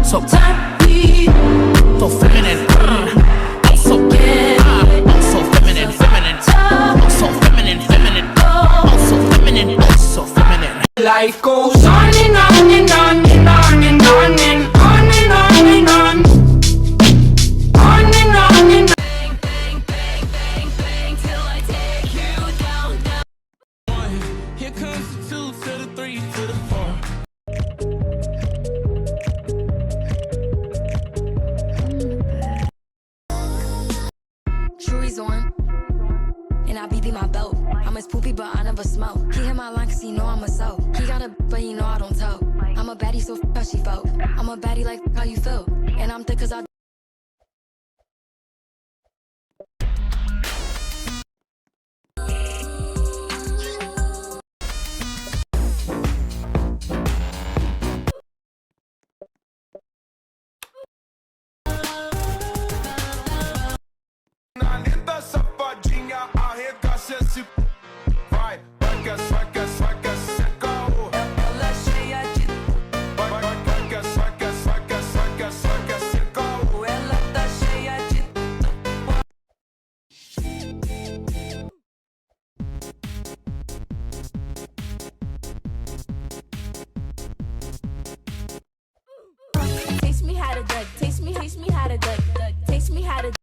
So so feminine. So so feminine, feminine. So feminine, feminine. So feminine, so feminine. Life goes on and on and on and on and on and on and on and on. On and on and on. Bang, bang, bang, bang, till I take you down, down. Here comes the 2 to the 3 to the 4. Jewelry's on, and I BB my belt. I'm his poopy, but I never smoke. He hit my line cause he know I'm a soap. He got a but he know I don't tell. I'm a baddie, so how she felt. I'm a baddie like how you feel. And I'm thick cause I Neta safadinha, arregaça esse. Vai, vai, saca, saca, seca. ela cheia de Vai, vai, saca, saca, saca, saca, seca. ela tá cheia de Taste me how to duck, taste me how to duck, taste me how to